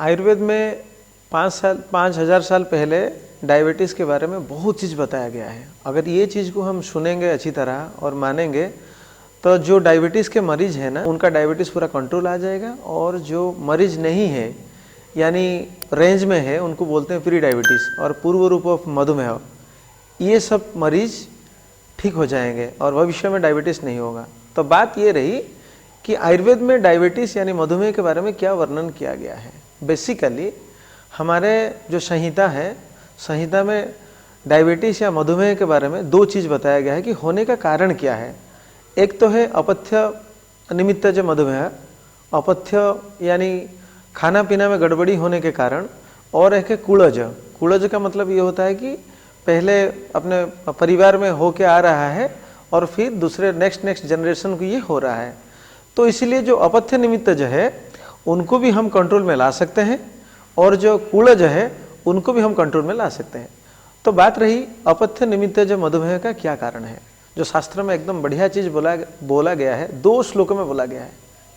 आयुर्वेद में 5,000 साल पहले डायबिटीज़ के बारे में बहुत चीज़ बताया गया है। अगर ये चीज़ को हम सुनेंगे अच्छी तरह और मानेंगे तो जो डायबिटीज़ के मरीज़ हैं ना, उनका डायबिटीज़ पूरा कंट्रोल आ जाएगा, और जो मरीज़ नहीं है यानी रेंज में है उनको बोलते हैं प्री डायबिटीज़ और पूर्व रूप ऑफ मधुमेह, ये सब मरीज़ ठीक हो जाएंगे और भविष्य में डायबिटीज़ नहीं होगा। तो बात ये रही कि आयुर्वेद में डायबिटीज़ यानी मधुमेह के बारे में क्या वर्णन किया गया है। बेसिकली हमारे जो संहिता है, संहिता में डायबिटीज़ या मधुमेह के बारे में दो चीज़ बताया गया है कि होने का कारण क्या है। एक तो है अपथ्य निमित्तज मधुमेह, अपथ्य यानी खाना पीना में गड़बड़ी होने के कारण, और एक है कुड़ज। कुड़ज का मतलब ये होता है कि पहले अपने परिवार में होके आ रहा है और फिर दूसरे नेक्स्ट जनरेशन को ये हो रहा है। तो इसलिए जो अपथ्य निमित्तज है उनको भी हम कंट्रोल में ला सकते हैं, और जो कुड़ज है उनको भी हम कंट्रोल में ला सकते हैं। तो बात रही अपथ्य निमित्तज मधुमेह का क्या कारण है, जो शास्त्र में एकदम बढ़िया चीज़ बोला गया है, 2 श्लोकों में बोला गया है।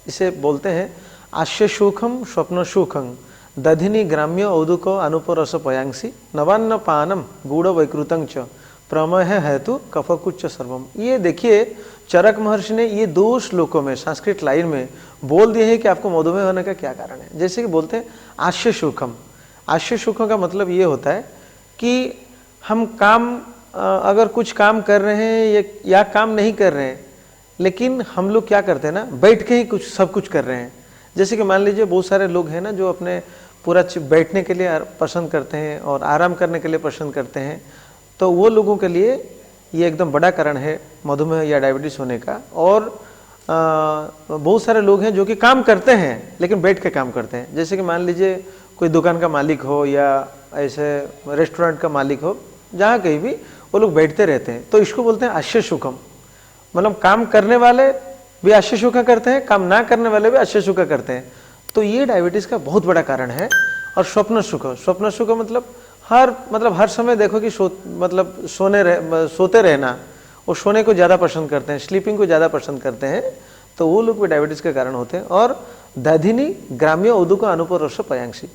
इसे बोलते हैं आश्य सुखम स्वप्न सुखं दधिनी ग्राम्य औदुको अनुपरस पयांसी नवान्न पानम गूढ़ वैकृतं च प्रमेह हेतु कफकुच्च सर्वम। ये देखिए चरक महर्षि ने ये 2 श्लोकों में संस्कृत लाइन में बोल दिए हैं कि आपको मधुमेह होने का क्या कारण है। जैसे कि बोलते हैं आश्य सुखम। आश्य सुखम का मतलब ये होता है कि हम अगर कुछ काम कर रहे हैं या काम नहीं कर रहे हैं, लेकिन हम लोग क्या करते हैं ना, बैठ के ही सब कुछ कर रहे हैं। जैसे कि मान लीजिए बहुत सारे लोग हैं ना जो अपने पूरा बैठने के लिए पसंद करते हैं और आराम करने के लिए पसंद करते हैं, तो वो लोगों के लिए ये एकदम बड़ा कारण है मधुमेह या डायबिटीज़ होने का। और बहुत सारे लोग हैं जो कि काम करते हैं लेकिन बैठ के काम करते हैं। जैसे कि मान लीजिए कोई दुकान का मालिक हो या ऐसे रेस्टोरेंट का मालिक हो, जहाँ कहीं भी वो लोग बैठते रहते हैं, तो इसको बोलते हैं आश्य सुखम। मतलब काम करने वाले भी आश्य सुखा करते हैं, काम ना करने वाले भी आश्य सुखा करते हैं। तो ये डायबिटीज़ का बहुत बड़ा कारण है। और स्वप्न सुख मतलब हर समय देखो कि सोते रहना, वो सोने को ज़्यादा पसंद करते हैं, स्लीपिंग को ज़्यादा पसंद करते हैं, तो वो लोग भी डायबिटीज़ के कारण होते हैं। और दधिनी ग्राम्य उदुको अनुपरस पयांसी,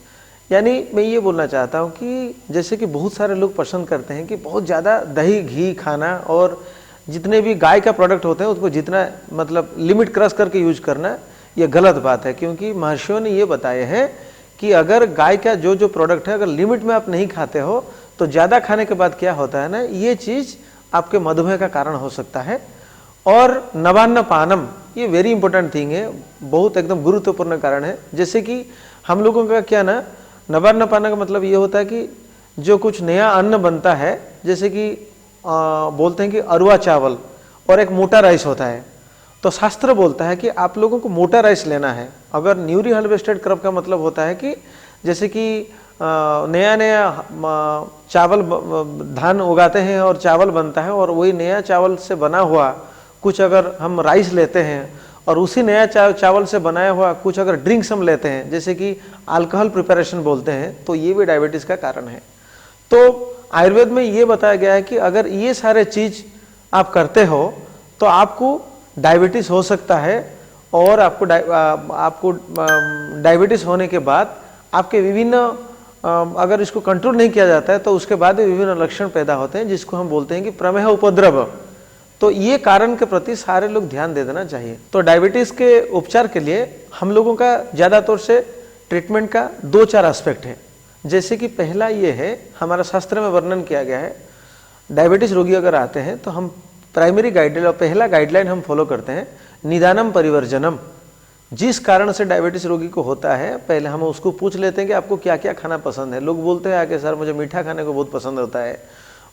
यानी मैं ये बोलना चाहता हूँ कि जैसे कि बहुत सारे लोग पसंद करते हैं कि बहुत ज़्यादा दही घी खाना, और जितने भी गाय का प्रोडक्ट होते हैं उसको जितना मतलब लिमिट क्रॉस करके यूज करना, ये गलत बात है। क्योंकि महर्षियों ने ये बताए हैं कि अगर गाय का जो प्रोडक्ट है अगर लिमिट में आप नहीं खाते हो तो ज़्यादा खाने के बाद क्या होता है ना, ये चीज़ आपके मधुमेह का कारण हो सकता है। और नवान्न पानम, ये वेरी इंपॉर्टेंट थिंग है, बहुत एकदम गुरुत्वपूर्ण कारण है। जैसे कि हम लोगों का क्या ना, नवान्न पाना का मतलब ये होता है कि जो कुछ नया अन्न बनता है, जैसे कि बोलते हैं कि अरवा चावल और एक मोटा राइस होता है, तो शास्त्र बोलता है कि आप लोगों को मोटा राइस लेना है। अगर न्यूली हार्वेस्टेड क्रॉप का मतलब होता है कि जैसे कि नया चावल धान उगाते हैं और चावल बनता है, और वही नया चावल से बना हुआ कुछ अगर हम राइस लेते हैं और उसी नया चावल से बनाया हुआ कुछ अगर ड्रिंक्स हम लेते हैं, जैसे कि अल्कोहल प्रिपरेशन बोलते हैं, तो ये भी डायबिटीज़ का कारण है। तो आयुर्वेद में ये बताया गया है कि अगर ये सारे चीज़ आप करते हो तो आपको डायबिटीज़ हो सकता है, और आपको डायबिटीज़ होने के बाद आपके विभिन्न अगर इसको कंट्रोल नहीं किया जाता है तो उसके बाद विभिन्न लक्षण पैदा होते हैं, जिसको हम बोलते हैं कि प्रमेह उपद्रव। तो ये कारण के प्रति सारे लोग ध्यान दे देना चाहिए। तो डायबिटीज़ के उपचार के लिए हम लोगों का ज़्यादातर से ट्रीटमेंट का 2-4 एस्पेक्ट है। जैसे कि पहला ये है, हमारा शास्त्र में वर्णन किया गया है, डायबिटीज़ रोगी अगर आते हैं तो हम प्राइमरी गाइडलाइन और पहला गाइडलाइन हम फॉलो करते हैं, निदानम परिवर्जनम। जिस कारण से डायबिटीज़ रोगी को होता है, पहले हम उसको पूछ लेते हैं कि आपको क्या क्या खाना पसंद है। लोग बोलते हैं आके, सर मुझे मीठा खाने को बहुत पसंद होता है,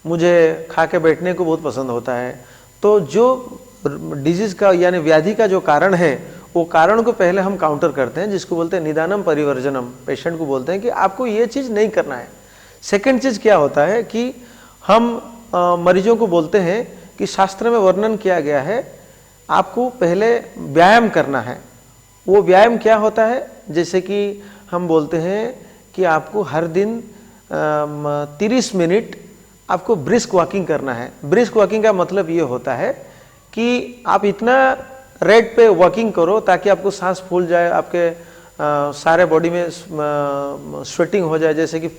मुझे खा के बैठने को बहुत पसंद होता है। तो जो डिजीज़ का यानी व्याधि का जो कारण है, वो कारण को पहले हम काउंटर करते हैं, जिसको बोलते हैं निदानम परिवर्जनम। पेशेंट को बोलते हैं कि आपको ये चीज़ नहीं करना है। सेकंड चीज़ क्या होता है कि हम मरीजों को बोलते हैं कि शास्त्र में वर्णन किया गया है, आपको पहले व्यायाम करना है। वो व्यायाम क्या होता है, जैसे कि हम बोलते हैं कि आपको हर दिन 30 मिनट आपको ब्रिस्क वॉकिंग करना है। ब्रिस्क वॉकिंग का मतलब ये होता है कि आप इतना रेट पे वॉकिंग करो ताकि आपको सांस फूल जाए, आपके सारे बॉडी में स्वेटिंग हो जाए, जैसे कि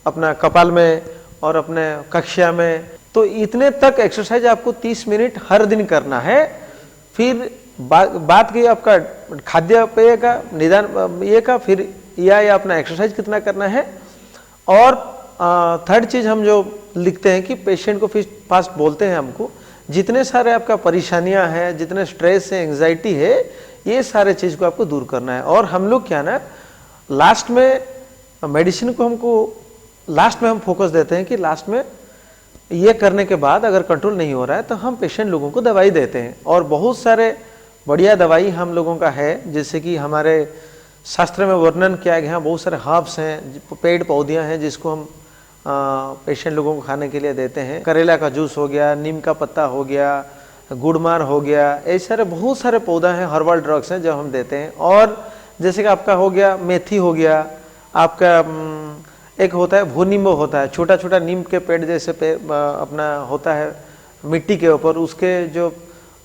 अपना कपाल में और अपने कक्षा में, तो इतने तक एक्सरसाइज आपको 30 मिनट हर दिन करना है। फिर बात की आपका खाद्य पेय का, निदान ये का, फिर या अपना एक्सरसाइज कितना करना है। और थर्ड चीज हम जो लिखते हैं कि पेशेंट को फिर फास्ट बोलते हैं हमको, जितने सारे आपका परेशानियां हैं, जितने स्ट्रेस है, एंजाइटी है, ये सारे चीज को आपको दूर करना है। और हम लोग क्या ना, लास्ट में मेडिसिन को हमको लास्ट में हम फोकस देते हैं कि लास्ट में ये करने के बाद अगर कंट्रोल नहीं हो रहा है तो हम पेशेंट लोगों को दवाई देते हैं। और बहुत सारे बढ़िया दवाई हम लोगों का है, जैसे कि हमारे शास्त्र में वर्णन किया गया है, बहुत सारे हर्ब्स हैं, पेड़ पौधियाँ हैं जिसको हम पेशेंट लोगों को खाने के लिए देते हैं। करेला का जूस हो गया, नीम का पत्ता हो गया, गुड़मार हो गया, ऐसे सारे बहुत सारे पौधा हैं, हर्बल ड्रग्स हैं जो हम देते हैं। और जैसे कि आपका हो गया मेथी हो गया, आपका एक होता है भूनींबो होता है, छोटा छोटा नीम के पेड़ जैसे अपना होता है मिट्टी के ऊपर, उसके जो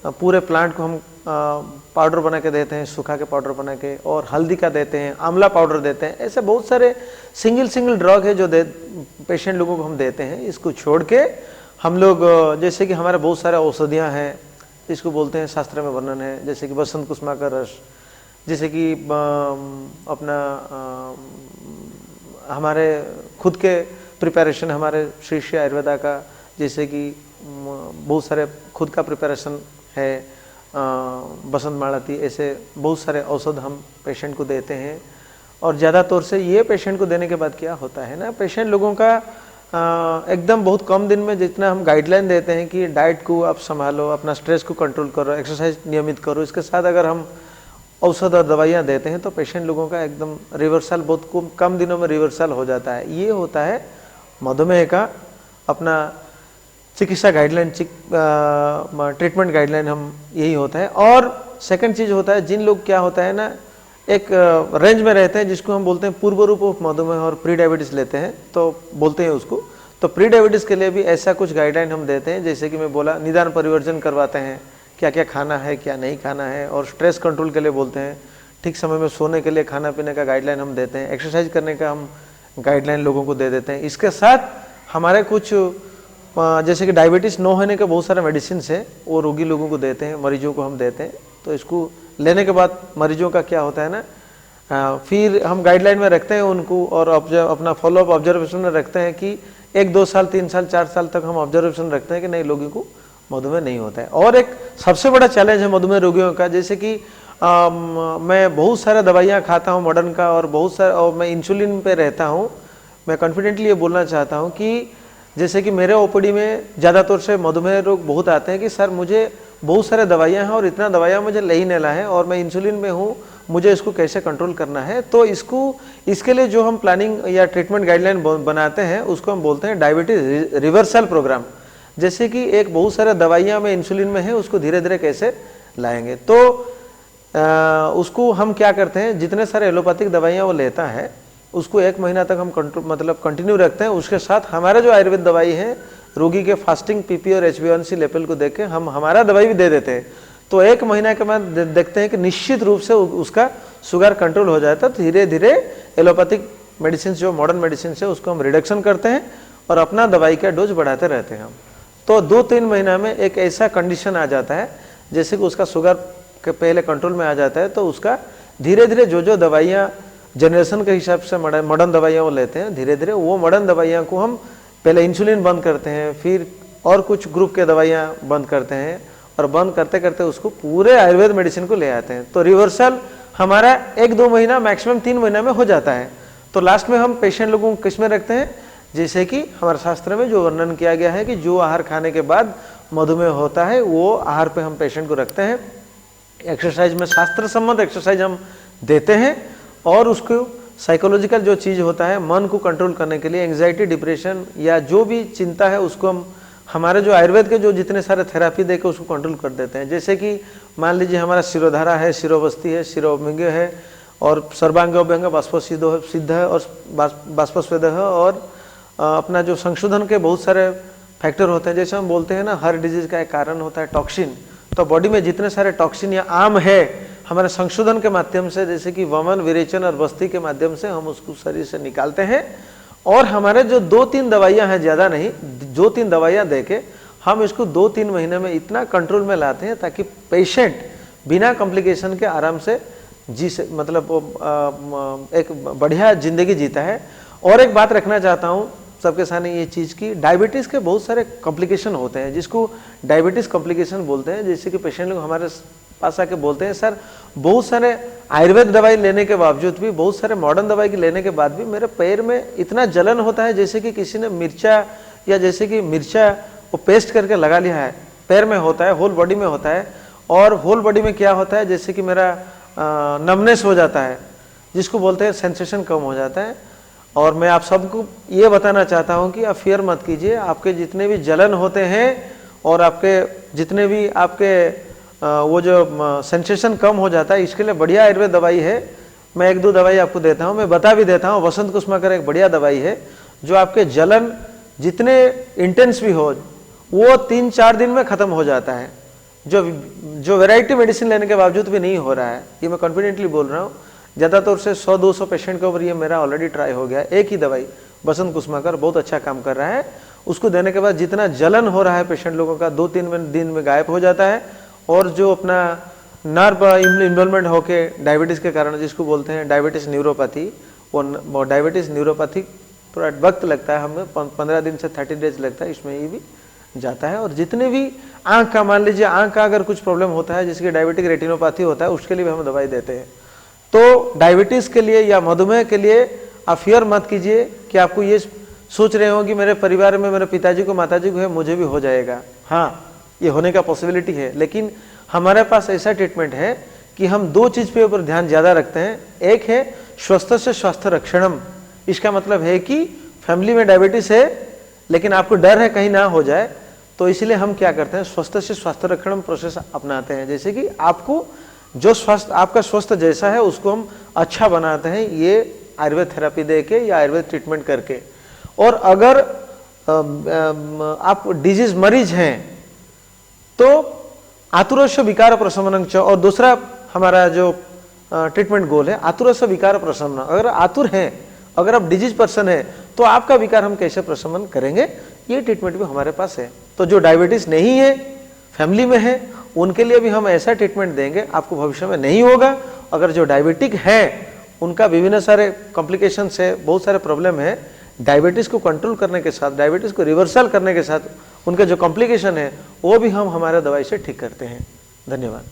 पूरे प्लांट को हम पाउडर बना के देते हैं, सुखा के पाउडर बना के, और हल्दी का देते हैं, आंवला पाउडर देते हैं। ऐसे बहुत सारे सिंगल ड्रग है जो पेशेंट लोगों को हम देते हैं। इसको छोड़ के हम लोग जैसे कि हमारे बहुत सारे औषधियाँ हैं, इसको बोलते हैं, शास्त्र में वर्णन है, जैसे कि बसंत कुसुमा का रस, जैसे कि अपना हमारे खुद के प्रिपरेशन, हमारे श्री श्री आयुर्वेदा का, जैसे कि बहुत सारे खुद का प्रिपरेशन है, बसंत मालती, ऐसे बहुत सारे औषध हम पेशेंट को देते हैं। और ज़्यादा तौर से ये पेशेंट को देने के बाद क्या होता है ना, पेशेंट लोगों का एकदम बहुत कम दिन में जितना हम गाइडलाइन देते हैं कि डाइट को आप संभालो, अपना स्ट्रेस को कंट्रोल करो, एक्सरसाइज नियमित करो, इसके साथ अगर हम औषध और दवाइयाँ देते हैं तो पेशेंट लोगों का एकदम रिवर्सल बहुत कम दिनों में रिवर्सल हो जाता है। ये होता है मधुमेह का अपना चिकित्सा गाइडलाइन, ट्रीटमेंट गाइडलाइन हम यही होता है। और सेकंड चीज़ होता है, जिन लोग क्या होता है ना, एक रेंज में रहते हैं जिसको हम बोलते हैं पूर्व रूप ऑफ मधुमेह और प्री डायबिटीज लेते हैं तो बोलते हैं उसको, तो प्री डायबिटीज के लिए भी ऐसा कुछ गाइडलाइन हम देते हैं। जैसे कि मैं बोला, निदान परिवर्जन करवाते हैं, क्या क्या खाना है क्या नहीं खाना है, और स्ट्रेस कंट्रोल के लिए बोलते हैं, ठीक समय में सोने के लिए खाना पीने का गाइडलाइन हम देते हैं, एक्सरसाइज करने का हम गाइडलाइन लोगों को दे देते हैं। इसके साथ हमारे कुछ जैसे कि डायबिटीज़ न होने के बहुत सारे मेडिसिन है, वो रोगी लोगों को देते हैं, मरीजों को हम देते हैं। तो इसको लेने के बाद मरीजों का क्या होता है ना, फिर हम गाइडलाइन में रखते हैं उनको, और अपना फॉलोअप ऑब्जर्वेशन में रखते हैं कि 1, 2 साल, 3 साल, 4 साल तक हम ऑब्जर्वेशन रखते हैं कि नहीं, लोगों को मधुमेह नहीं होता है। और एक सबसे बड़ा चैलेंज है मधुमेह रोगियों का, जैसे कि मैं बहुत सारे दवाइयाँ खाता हूँ मॉडर्न का, और बहुत सारे, और मैं इंसुलिन पे रहता हूँ। मैं कॉन्फिडेंटली ये बोलना चाहता हूँ कि जैसे कि मेरे ओपीडी में ज़्यादातर से मधुमेह रोग बहुत आते हैं कि सर मुझे बहुत सारे दवाइयाँ हैं और इतना दवाइयाँ मुझे ले ही नहीं ला है, और मैं इंसुलिन में हूँ, मुझे इसको कैसे कंट्रोल करना है। तो इसके लिए जो हम प्लानिंग या ट्रीटमेंट गाइडलाइन बनाते हैं उसको हम बोलते हैं डायबिटीज रिवर्सल प्रोग्राम। जैसे कि एक बहुत सारे दवाइयाँ में इंसुलिन में है, उसको धीरे धीरे कैसे लाएंगे। तो उसको हम क्या करते हैं, जितने सारे एलोपैथिक दवाइयाँ वो लेता है उसको 1 महीना तक हम कंटिन्यू रखते हैं। उसके साथ हमारे जो आयुर्वेद दवाई है, रोगी के फास्टिंग पीपी और HbA1c लेवल को देख के हम हमारा दवाई भी दे देते हैं। तो 1 महीना के बाद देखते हैं कि निश्चित रूप से उसका शुगर कंट्रोल हो जाता है। तो धीरे धीरे एलोपैथिक मेडिसिन, जो मॉडर्न मेडिसिन है, उसको हम रिडक्शन करते हैं और अपना दवाई का डोज बढ़ाते रहते हैं हम। तो 2-3 महीना में एक ऐसा कंडीशन आ जाता है जैसे कि उसका शुगर के पहले कंट्रोल में आ जाता है। तो उसका धीरे धीरे जो दवाइयाँ जनरेशन के हिसाब से मॉडर्न दवाइयाँ वो लेते हैं, धीरे धीरे वो मॉडर्न दवाइयाँ को हम पहले इंसुलिन बंद करते हैं, फिर और कुछ ग्रुप के दवाइयाँ बंद करते हैं, और बंद करते करते उसको पूरे आयुर्वेद मेडिसिन को ले आते हैं। तो रिवर्सल हमारा 1-2 महीना, मैक्सिमम 3 महीना में हो जाता है। तो लास्ट में हम पेशेंट लोगों को किस में रखते हैं, जैसे कि हमारे शास्त्र में जो वर्णन किया गया है कि जो आहार खाने के बाद मधुमेह होता है वो आहार पे हम पेशेंट को रखते हैं। एक्सरसाइज में शास्त्र सम्मत एक्सरसाइज हम देते हैं, और उसको साइकोलॉजिकल जो चीज़ होता है मन को कंट्रोल करने के लिए, एंग्जाइटी, डिप्रेशन या जो भी चिंता है उसको हम हमारे जो आयुर्वेद के जो जितने सारे थेरापी देकर उसको कंट्रोल कर देते हैं। जैसे कि मान लीजिए हमारा शिरोधारा है, शिरोवस्ती है, शिरोभंग है, और सर्वांग अभ्यंग बाष्पसिद्ध सिद्ध है और बाष्पस्वेद है, और अपना जो संशोधन के बहुत सारे फैक्टर होते हैं। जैसे हम बोलते हैं ना, हर डिजीज का एक कारण होता है टॉक्सिन। तो बॉडी में जितने सारे टॉक्सिन या आम है हमारे संशोधन के माध्यम से, जैसे कि वमन, विरेचन और बस्ती के माध्यम से हम उसको शरीर से निकालते हैं। और हमारे जो 2-3 दवाइयाँ हैं, ज़्यादा नहीं, 2-3 दवाइयाँ देके हम इसको 2-3 महीने में इतना कंट्रोल में लाते हैं ताकि पेशेंट बिना कॉम्प्लिकेशन के आराम से मतलब एक बढ़िया जिंदगी जीता है। और एक बात रखना चाहता हूँ सबके सामने ये चीज़ की, डायबिटीज़ के बहुत सारे कॉम्प्लिकेशन होते हैं जिसको डायबिटीज़ कॉम्प्लिकेशन बोलते हैं। जैसे कि पेशेंट लोग हमारे पास आके बोलते हैं, सर बहुत सारे आयुर्वेद दवाई लेने के बावजूद भी, बहुत सारे मॉडर्न दवाई की लेने के बाद भी मेरे पैर में इतना जलन होता है जैसे कि किसी ने मिर्चा, या जैसे कि मिर्चा वो पेस्ट करके लगा लिया है, पैर में होता है, होल बॉडी में होता है। और होल बॉडी में क्या होता है, जैसे कि मेरा नमनेस हो जाता है, जिसको बोलते हैं सेंसेशन कम हो जाता है। और मैं आप सबको ये बताना चाहता हूँ कि आप फियर मत कीजिए, आपके जितने भी जलन होते हैं और आपके जितने भी आपके वो जो सेंसेशन कम हो जाता है, इसके लिए बढ़िया आयुर्वेद दवाई है। मैं 1-2 दवाई आपको देता हूँ, मैं बता भी देता हूँ। वसंत कुसुमाकर एक बढ़िया दवाई है जो आपके जलन जितने इंटेंस भी हो वो 3-4 दिन में ख़त्म हो जाता है, जो वैरायटी मेडिसिन लेने के बावजूद भी नहीं हो रहा है। ये मैं कॉन्फिडेंटली बोल रहा हूँ, ज़्यादातर से 100-200 पेशेंट के ऊपर ये मेरा ऑलरेडी ट्राई हो गया है। एक ही दवाई वसंत कुसुमाकर बहुत अच्छा काम कर रहा है। उसको देने के बाद जितना जलन हो रहा है पेशेंट लोगों का 2-3 दिन में गायब हो जाता है। और जो अपना नर्व इन्वॉल्वमेंट होके डायबिटीज़ के कारण, जिसको बोलते हैं डायबिटीज़ न्यूरोपैथी, वो डायबिटीज़ न्यूरोपैथी थोड़ा वक्त लगता है, हमें 15 दिन से 30 डेज लगता है, इसमें ये भी जाता है। और जितने भी आँख का, मान लीजिए आँख का अगर कुछ प्रॉब्लम होता है जिसकी डायबिटिक रेटिनोपैथी होता है, उसके लिए भी हम दवाई देते हैं। तो डायबिटीज़ के लिए या मधुमेह के लिए आप फियर मत कीजिए कि आपको ये सोच रहे हो कि मेरे परिवार में मेरे पिताजी को, माताजी को है, मुझे भी हो जाएगा। हाँ, ये होने का पॉसिबिलिटी है, लेकिन हमारे पास ऐसा ट्रीटमेंट है कि हम 2 चीज़ पे ऊपर ध्यान ज़्यादा रखते हैं। एक है स्वस्थ से स्वास्थ्य रक्षणम। इसका मतलब है कि फैमिली में डायबिटीज़ है लेकिन आपको डर है कहीं ना हो जाए, तो इसलिए हम क्या करते हैं, स्वस्थ से स्वास्थ्य रक्षणम प्रोसेस अपनाते हैं। जैसे कि आपको जो स्वास्थ्य, आपका स्वास्थ्य जैसा है उसको हम अच्छा बनाते हैं, ये आयुर्वेद थेरेपी दे के या आयुर्वेद ट्रीटमेंट करके। और अगर आप डिजीज मरीज हैं तो आतुरस्य विकार प्रशमनं च, और दूसरा हमारा जो ट्रीटमेंट गोल है आतुरस्य विकार प्रशमन। अगर आतुर हैं, अगर आप डिजीज पर्सन है तो आपका विकार हम कैसे प्रशमन करेंगे, ये ट्रीटमेंट भी हमारे पास है। तो जो डायबिटीज नहीं है, फैमिली में है, उनके लिए भी हम ऐसा ट्रीटमेंट देंगे, आपको भविष्य में नहीं होगा। अगर जो डायबिटिक है उनका विभिन्न सारे कॉम्प्लिकेशन है, बहुत सारे प्रॉब्लम है, डायबिटीज़ को कंट्रोल करने के साथ, डायबिटीज़ को रिवर्सल करने के साथ उनके जो कॉम्प्लिकेशन है वो भी हम हमारे दवाई से ठीक करते हैं। धन्यवाद।